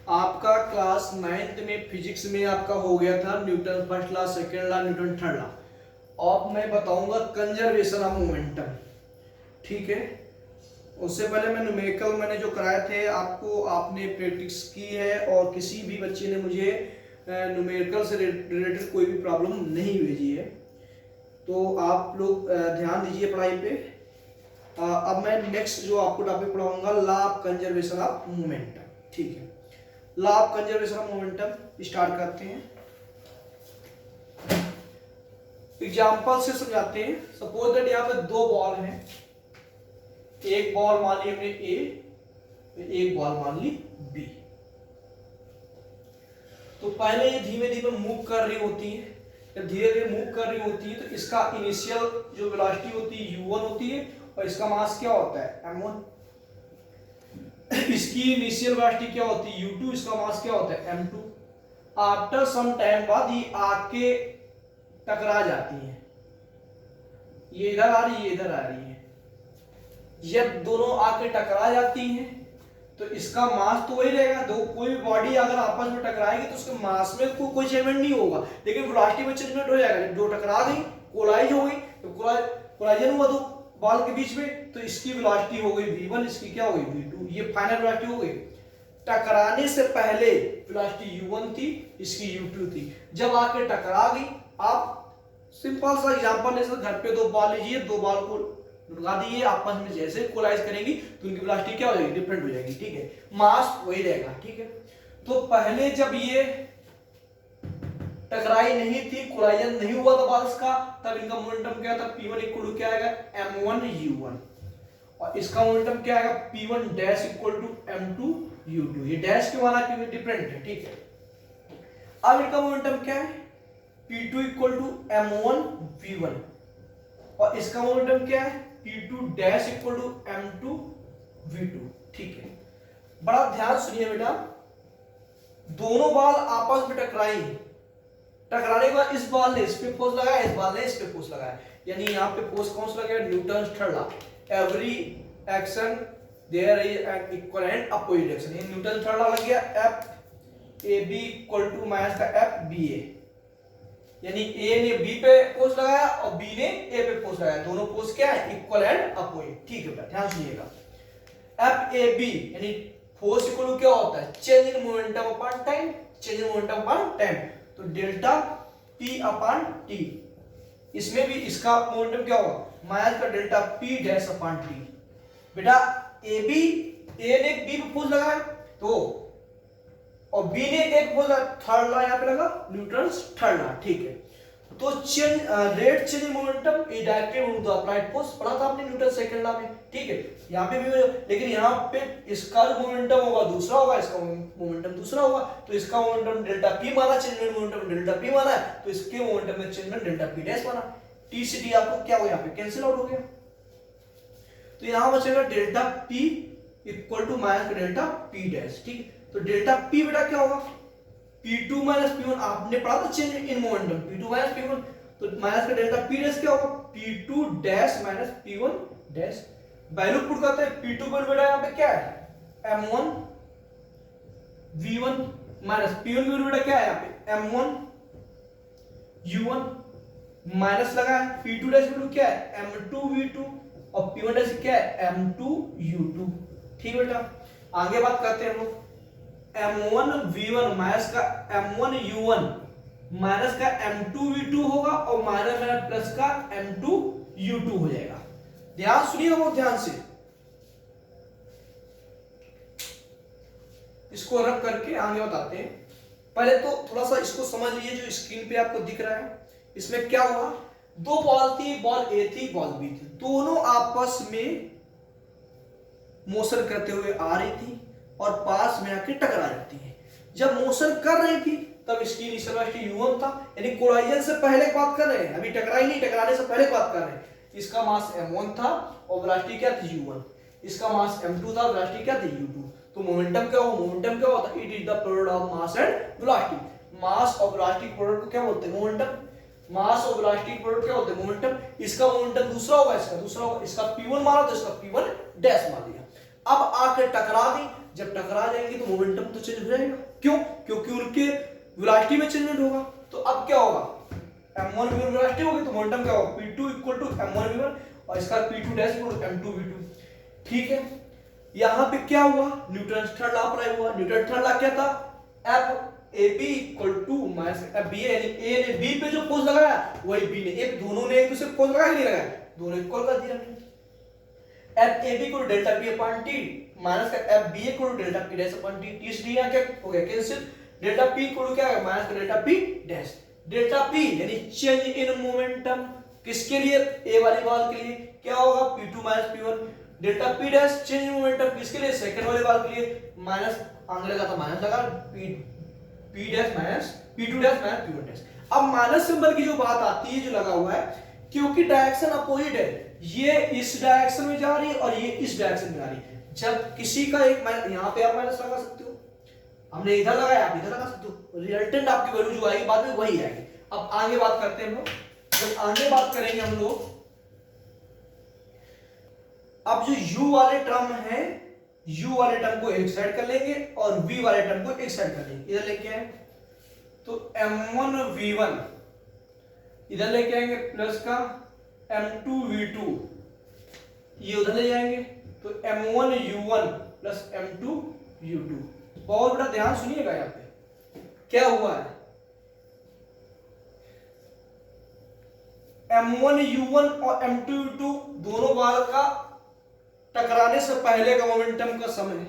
आपका class 9th में physics में आपका हो गया था Newton first law, second law, Newton third law. अब मैं बताऊंगा कंजर्वेशन ऑफ मोमेंटम। ठीक है, उससे पहले मैं न्यूमेरिकल मैंने जो कराए थे आपको, आपने प्रैक्टिस की है और किसी भी बच्चे ने मुझे न्यूमेरिकल से रिलेटेड कोई भी प्रॉब्लम नहीं भेजी है, तो आप लोग ध्यान दीजिए पढ़ाई पे। अब मैं नेक्स्ट जो आपको टॉपिक पढ़ाऊंगा, law of conservation of momentum. ठीक है, law of conservation of momentum start करते हैं। एग्जांपल से समझाते हैं। सपोज दैट यहाँ पे दो बॉल हैं, एक बॉल मान ली हमने ए, एक बॉल मान ली बी। तो पहले ये धीमे धीमे मूव कर रही होती है। जब धीरे धीरे मूव कर रही होती है तो इसका इनिशियल जो वेलोसिटी होती है u1 होती है और इसका मास क्या होता है m1। इसकी इनिशियल वेलोसिटी क्या होती है u2, इसका मास क्या होता है m2। आफ्टर सम टाइम बाद ये आके टकरा जाती है, ये इधर आ रही है, ये इधर आ रही है। जब दोनों आके टकरा जाती हैं तो इसका मास तो वही रहेगा। दो कोई बॉडी अगर आपस में टकराएगी तो उसके मास में कोई चेंजमेंट नहीं होगा, लेकिन वेलोसिटी में चेंजमेंट हो जाएगा। जो टकरा गई, कोलाइज हो गई, तो कोलाइजन हुआ दो बॉल के बीच में, तो इसकी वेलोसिटी हो गई v1, इसकी क्या हो गई v2। ये फाइनल वेलोसिटी हो गई। टकराने से पहले वेलोसिटी u1 थी, इसकी u2 थी। जब आके टकरा गई, आप सिंपल सा एग्जांपल ले सकते, घर पे दो बॉल लीजिए, दो बॉल को लगा दीजिए, आपस में जैसे कोलाइज करेंगी तो उनकी वेलोसिटी क्या हो जाएगी, डिफरेंट हो जाएगी। ठीक है, मास वही रहेगा। ठीक है, तो पहले जब ये टकराई नहीं थी, कोलाइजन नहीं हुआ था बॉल्स का, तब इनका मोमेंटम क्या था, p1 इक्वल टू क्या आएगा m1 u1, और इसका मोमेंटम क्या आएगा p1 dash equal to m2 u2। ये डैश के माना p1 डिफरेंट है। ठीक है, अब इनका मोमेंटम क्या है p2 equal to m1 v1, और इसका मोमेंटम क्या है p2 dash equal to m2 v2। ठीक है, बड़ा ध्यान सुनिए बेटा। दोनों बॉल आपस में टकराई, टकराने के बाद इस बॉल ने इस पे फोर्स लगाया, इस बॉल ने इस पे फोर्स लगाया, यानी यहाँ पे फोर्स कौन सा लगेगा, Newton third law, every action there is an equivalent opposite action. ये न्यूटन थर्ड लॉ लग गया, F A B equal to minus का एफ बी ए, यानी ए ने बी पे फोर्स लगाया और बी ने ए पे फोर्स लगाया, दोनों फोर्स क्या है, इक्वल एंड अपोजिट। ठीक है बेटा, ध्यान सुनिएगा। एफ ए बी यानी फोर्स इक्वल टू क्या होता है, change in momentum upon time, change in momentum upon time, तो डेल्टा पी अपॉन टी। इसमें भी इसका मोमेंटम क्या होगा, माइनस का delta P dash upon T. बेटा ए बी, ए ने बी पे फोर्स लगाया तो, और बी ने एक फोर्स लगाया, थर्ड लॉ यहाँ पे लगा, न्यूटन्स थर्ड लॉ। ठीक है, तो change rate change in momentum is directly due to applied force, पढ़ा था आपने न्यूटन सेकंड लॉ में। ठीक है, यहाँ पे भी, लेकिन यहाँ पे इसका मोमेंटम होगा दूसरा होगा, इसका मोमेंटम दूसरा होगा, तो इसका मोमेंटम डेल्टा पी माना, change in momentum delta P माना है, तो इसके मोमेंटम में चेंज में डेल्टा पी डैश माना। टी से टी आपको क्या हो, यहाँ पे कैंसिल आउट हो गया, तो यहाँ बचेगा delta P equal to minus delta P dash. ठीक है, तो डेल्टा पी बेटा क्या होगा, P2 माइनस P1, आपने पढ़ा था change in momentum, P2 minus P1, तो माइनस का डेल्टा P डैश क्या होगा, P2 dash minus P1 dash. Value put करते हैं, P2 पर बेटा यहाँ पे क्या है m1 v1 माइनस P1 की वैल्यू बेटा क्या है यहाँ पे m1 u1 माइनस लगा है, P2 डैश वैल्यू क्या है m2 v2, और P1 डैश क्या है m2 u2। ठीक है बेटा, आगे बात करते हैं हम लोग। m1 v1 माइनस का m1 u1 माइनस का m2 v2 होगा, और माइनस में प्लस का m2 u2 हो जाएगा। ध्यान सुनिए बहुत ध्यान से, इसको रख करके आगे बताते हैं। पहले तो थोड़ा सा इसको समझ लीजिए, जो स्क्रीन पे आपको दिख रहा है, इसमें क्या हुआ, दो बॉल थी, बॉल ए थी, बॉल बी थी, दोनों आपस में मोशन करते हुए आ रही थी और पास में आके टकरा जाती है। जब मोशन कर रही थी तब इसकी इनिशियल वेलोसिटी u1 था, यानी कोलाइजन से पहले बात कर रहे हैं, अभी टकराई नहीं, टकराने से पहले बात कर रहे हैं। इसका मास m1 था और वेलोसिटी क्या थी u1, इसका मास m2 था, वेलोसिटी क्या थी u2। तो मोमेंटम क्या हो, मोमेंटम क्या होता है, it is the product of mass and velocity. Mass और वेलोसिटी प्रोडक्ट को क्या बोलते हैं, मोमेंटम। मास और वेलोसिटी प्रोडक्ट क्या होते हैं, मोमेंटम। इसका मोमेंटम दूसरा होगा, इसका दूसरा होगा, इसका p1 माना तो इसका p1 डैश मान लिया। अब आके टकरा दी, जब टकरा जाएंगे तो मोमेंटम तो चेंज हो जाएगा। क्यों? क्योंकि उनके वेलोसिटी में चेंजमेंट होगा। तो अब क्या होगा, m1 v1 वेलोसिटी होगी तो मोमेंटम क्या होगा, p2 equal to m1 v1 और इसका p2 dash equal to m2 v2। ठीक है, यहां पे क्या हुआ, न्यूटन थर्ड लॉ अप्लाई हुआ। न्यूटन थर्ड लॉ क्या था, F AB equal to minus F BA, यानी A ने B पे जो फोर्स लगाया वही B ने, एक दोनों ने एक दूसरे फोर्स लगाया नहीं लगाया, दोनों इक्वल कर दिया। F AB equal delta P upon T minus का F BA equal delta P dash upon T। T से यहां क्या हो गया, कैंसिल। डेल्टा P इक्वल क्या है, माइनस का delta P dash. Delta P यानी चेंज इन मोमेंटम, किसके लिए, A वाली बॉल के लिए क्या होगा, P2 minus P1। Delta P dash change in momentum किसके लिए, सेकंड वाले बॉल के लिए, माइनस आगे लगा था माइनस लगा, P dash minus P2 dash minus P1 dash. अब माइनस सिंबल की जो बात आती है, जो लगा हुआ है, क्योंकि डायरेक्शन अपोजिट है, ये इस डायरेक्शन में जा रही है और ये इस डायरेक्शन में जा रही है। जब किसी का एक यहां पे आप माइनस लगा सकते हो, हमने इधर लगाया आप इधर लगा सकते हो, रिजल्टेंट आपकी वैल्यू जो आएगी बाद में वही आएगी। अब आगे बात करते हैं हम लोग, जब आगे बात करेंगे हम लोग, अब जो u वाले टर्म है, u वाले टर्म को एक साइड कर लेंगे और v वाले टर्म को एक साइड कर लेंगे। इधर लेके आए तो m1 v1 इधर लेके आएंगे प्लस का m2 v2 ये उधर ले जाएंगे तो m1 u1 plus m2 u2। बहुत बड़ा ध्यान सुनिएगा, यहां पे क्या हुआ है, m1 u1 और m2 u2 दोनों बार का टकराने से पहले का मोमेंटम का सम है,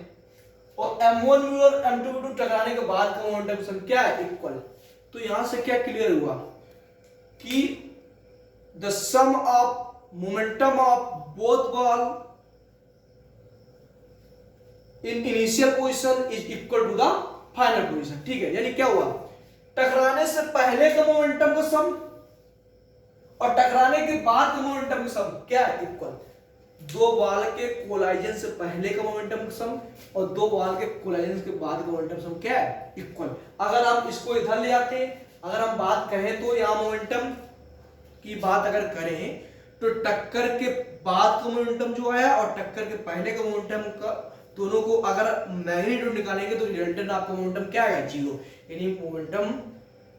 और m1 u1 और m2 u2 टकराने के बाद का मोमेंटम सम क्या है, इक्वल। तो यहां से क्या क्लियर हुआ कि the sum of momentum of both ball in initial position is equal to the final position. ठीक है, यानी क्या हुआ, टकराने से पहले का मोमेंटम का सम और टकराने के बाद का मोमेंटम का सम क्या है, इक्वल। दो बॉल के कोलाइजन से पहले का मोमेंटम का सम और दो बॉल के कोलाइजन के बाद का मोमेंटम सम क्या है, इक्वल। अगर हम इसको इधर ले आते हैं, अगर हम बात कहें तो यहां मोमेंटम की बात अगर करें तो टक्कर के बाद का मोमेंटम जो आया और टक्कर के पहले का मोमेंटम का, दोनों को अगर मैग्नीट्यूड निकालेंगे तो रिजल्टेंट आपका मोमेंटम क्या आएगा, जीरो। यानी मोमेंटम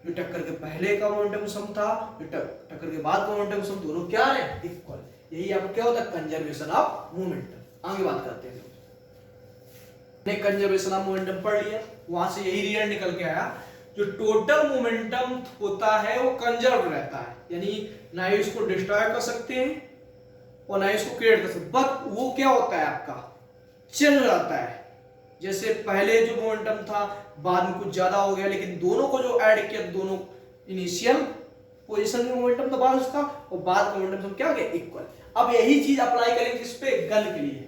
जो टक्कर के पहले का मोमेंटम सम था, जो टक्कर के बाद का मोमेंटम सम, दोनों क्या है, इक्वल। यही आपको क्या होता है, कंजर्वेशन ऑफ मोमेंटम। आगे बात करते हैं, ने कंजर्वेशन ऑफ मोमेंटम पढ़ लिया, वहां से यही रिजल्ट निकल के आया, जो टोटल मोमेंटम होता है वो कंजर्व रहता है, यानी ना ही इसको डिस्ट्रॉय कर सकते हैं और ना ही इसको क्रिएट कर सकते, बट वो क्या होता है आपका, चल रहता है। जैसे पहले जो मोमेंटम था बाद में कुछ ज्यादा हो गया, लेकिन दोनों को जो ऐड किया, दोनों इनिशियल पोजीशन में मोमेंटम दबा उसका और बाद का मोमेंटम क्या हो गया, इक्वल। अब यही चीज अप्लाई करेंगे किस पे, गन के लिए।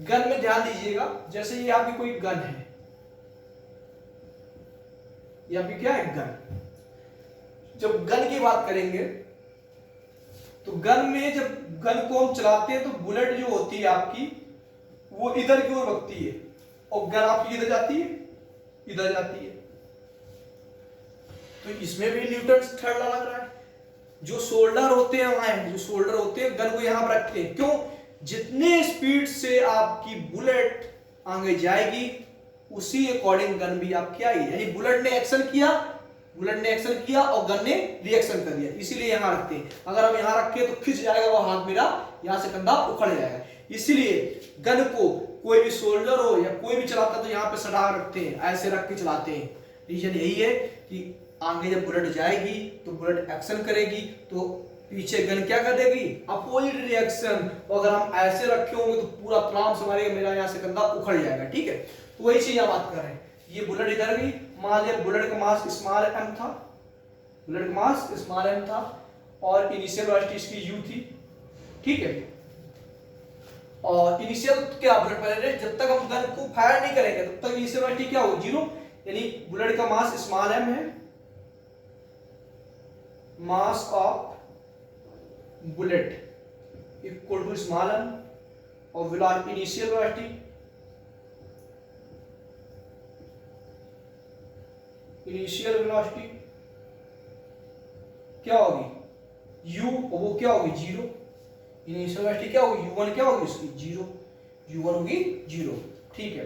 गन में ध्यान दीजिएगा, जैसे ये आपकी कोई गन है, ये आपकी क्या है, गन। जब गन की बात करेंगे तो गन में जब गन को हम चलाते हैं तो बुलेट जो होती है आपकी वो इधर की ओर भगती है और गन आपकी इधर जाती है, इधर जाती है। तो इसमें भी न्यूटन थर्ड लॉ लग रहा है। जो शोल्डर होते हैं वहां, जो शोल्डर होते हैं गन को यहां पर रखते हैं, क्यों, जितने स्पीड से आपकी बुलेट आगे जाएगी उसी अकॉर्डिंग गन भी आपकी आएगी। यानी बुलेट ने एक्शन किया, बुलेट ने एक्शन किया और गन ने रिएक्शन कर दिया, इसीलिए यहां रखते हैं। अगर हम यहां रखें तो खिंच जाएगा वो हाथ मेरा, यहां से कंधा उखड़ जाएगा। इसीलिए गन को कोई भी सोल्जर हो या कोई भी चलाता तो यहाँ पे सटा रखते हैं, ऐसे रख के चलाते हैं। रीजन यही है कि आगे जब बुलेट जाएगी तो बुलेट एक्शन करेगी तो पीछे गन क्या कर देगी, अपोजिट रिएक्शन। अगर हम ऐसे रखे होंगे तो पूरा तमाम से मारेगा, मेरा यहाँ से कंधा उखड़ जाएगा। ठीक है, तो वही चीज यहाँ बात कर रहे हैं। ये बुलेट इधर गई, मान लिया बुलेट का मास स्मॉल m था, बुलेट का मास स्मॉल m था और इनिशियल वेलोसिटी इसकी u थी। ठीक है, और इनिशियल क्या बुलेट पहले, जब तक हम गन को फायर नहीं करेंगे तब तक इनिशियल वेलोसिटी क्या होगी, जीरो। यानी बुलेट का मास स्मॉल m है, mass of bullet equal to small m और velocity, initial velocity, initial velocity क्या होगी u, और वो क्या होगी, जीरो। इनिशियल वेलोसिटी क्या होगी, u1 क्या होगी उसकी, जीरो। u1 होगी 0। ठीक है,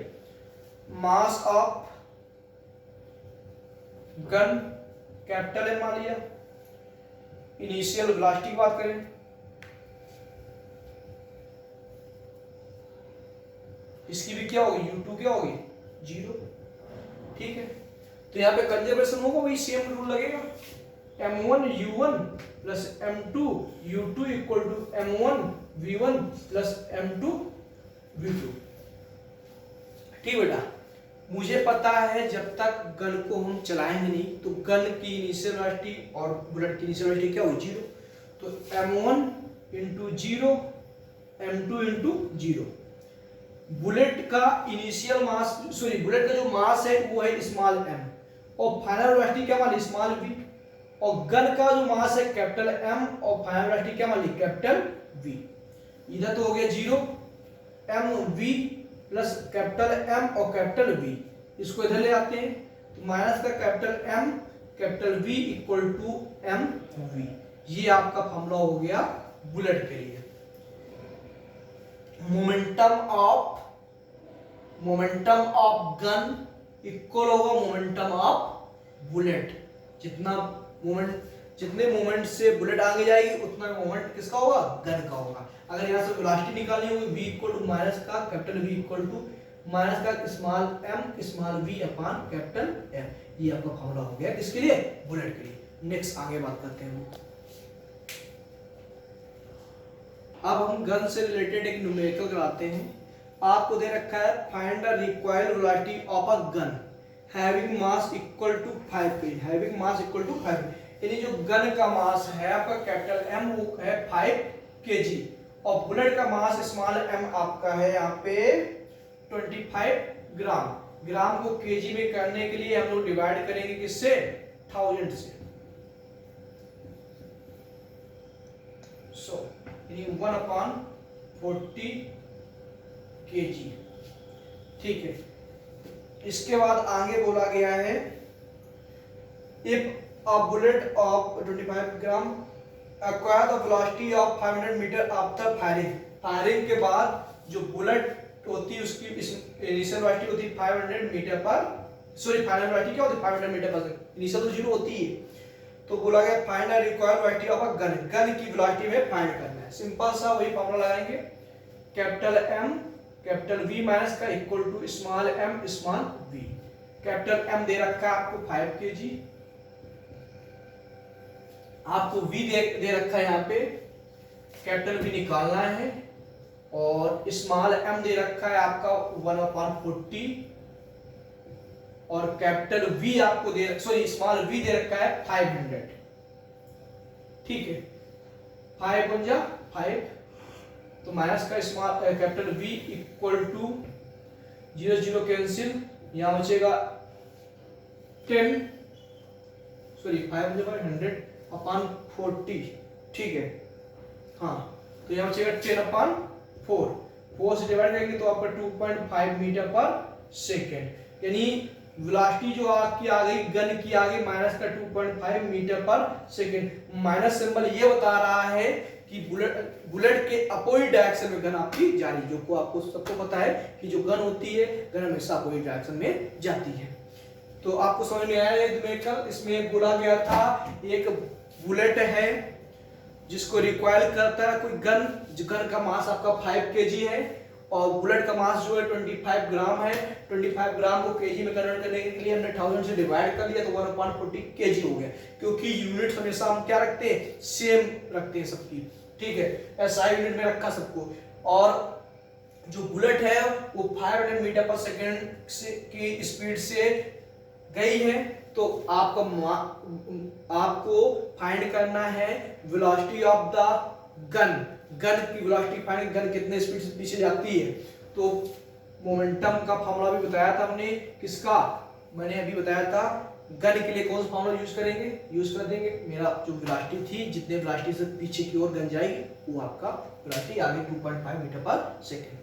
mass of gun capital M मान लिया। इनिशियल वेलोसिटी की बात करें, इसकी भी क्या होगी, u2 क्या होगी 0। ठीक है, तो यहाँ पे कंजर्वेशन होगा, वही सेम रूल लगेगा, m1 u1 plus m2 u2 equal to m1 v1 plus m2 v2। ठीक बेटा, मुझे पता है जब तक गन को हम चलाएंगे नहीं तो गन की इनिशियल वेलोसिटी और बुलेट की इनिशियल वेलोसिटी क्या होगी 0। तो m1 into 0 m2 into 0। Bullet का इनिशियल मास, सॉरी बुलेट का जो मास है वो है स्मॉल m और फाइनल वेलोसिटी क्या मान ली स्मॉल v, और गन का जो मास है कैपिटल M और फाइनल वेलोसिटी क्या मान ली कैपिटल v। इधर तो हो गया 0 mv प्लस कैपिटल M और कैपिटल V, इसको इधर ले आते हैं तो माइनस का capital M capital V equal to mv। ये आपका फॉर्मूला हो गया बुलेट के लिए। मोमेंटम ऑफ गन इक्वल होगा मोमेंटम ऑफ बुलेट। जितने मोमेंट से बुलेट आगे जाएगी उतना मोमेंट किसका होगा, गन का होगा। अगर यहाँ से वेलोसिटी निकालनी होगी v इक्वल टू माइनस का capital V equal to minus का small m small v upon capital M। ये आपका फॉर्मूला हो गया किसके लिए, बुलेट के लिए। नेक्स्ट आगे बात करते हैं। अब हम गन से रिलेटेड एक न्यूमेरिकल कराते हैं। आपको दे रखा है find the required velocity of a gun having mass equal to 5 kg, having mass equal to 5, यानी जो गन का मास है आपका कैपिटल M वो है 5 kg और बुलेट का मास स्मॉल m आपका है यहाँ पे 25 ग्राम। ग्राम को केजी में करने के लिए हम लोग डिवाइड करेंगे किससे, 1000 से। सो यानी 1/40 kg। ठीक है, इसके बाद आगे बोला गया है if a bullet of 25 gram acquire the velocity of 500 metre after firing. Firing के बाद जो बुलेट होती है उसकी इनिशियल वेलोसिटी होती है 500 मीटर पर, सॉरी फाइनल वेलोसिटी क्या होती है 500 मीटर पर, इनिशियल तो 0 होती है। तो बोला गया find the required velocity of a gun, gun की वेलोसिटी में फाइंड करना है। सिंपल सा वही फॉर्मूला लगाएंगे, capital M capital V minus का equal to small m small v। Capital M दे रखा है आपको 5 kg, आपको V दे रखा है यहाँ पे, कैपिटल V निकालना है, और स्मॉल m दे रखा है आपका 1/40 और कैपिटल V आपको सॉरी स्मॉल v दे रखा है 500। ठीक है, 5 बन जा 5 तो माइनस का small capital V equal to 0 0 cancel, यहाँ बचेगा 10 सॉरी 500 अपॉन 40। ठीक है, हाँ तो यहाँ बचेगा 10/4, 4 से डिवाइड करेंगे तो आपका 2.5 मीटर पर सेकेंड, यानी वेलोसिटी जो आपकी आ गई गन की आ गई माइनस का 2.5 मीटर पर सेकेंड। माइनस सिंबल ये बता रहा है कि बुलेट के अपोजिट डायरेक्शन में गन आपकी जा रही है, जो को आपको सबको पता है कि जो गन होती है गन हमेशा अपोजिट डायरेक्शन में जाती है। तो आपको समझ में आया न्यूमेरिकल, इसमें बोला गया था एक बुलेट है जिसको रिक्वायर करता है कोई गन, जो गन का मास आपका 5 kg है और बुलेट का मास जो है 25 ग्राम है। 25 ग्राम को केजी में कन्वर्ट करने के लिए हमने 1000 से डिवाइड कर लिया तो 1/40 kg हो गया, क्योंकि यूनिट हमेशा हम क्या रखते हैं, सेम रखते हैं सबकी। ठीक है, एसआई यूनिट में रखा सबको। और जो बुलेट है वो 500 मीटर पर सेकेंड की स्पीड से गई है, तो आपको फाइंड करना है velocity of the gun, gun की वेलोसिटी फाइंड, गन कितने स्पीड से पीछे जाती है। तो मोमेंटम का फॉर्मूला भी बताया था हमने, किसका मैंने अभी बताया था, गन के लिए कौन सा फॉर्मूला यूज करेंगे, यूज कर देंगे मेरा जो वेलोसिटी थी, जितने वेलोसिटी से पीछे की ओर गन जाएगी वो आपका वेलोसिटी आगे 2.5 मीटर पर सेकेंड।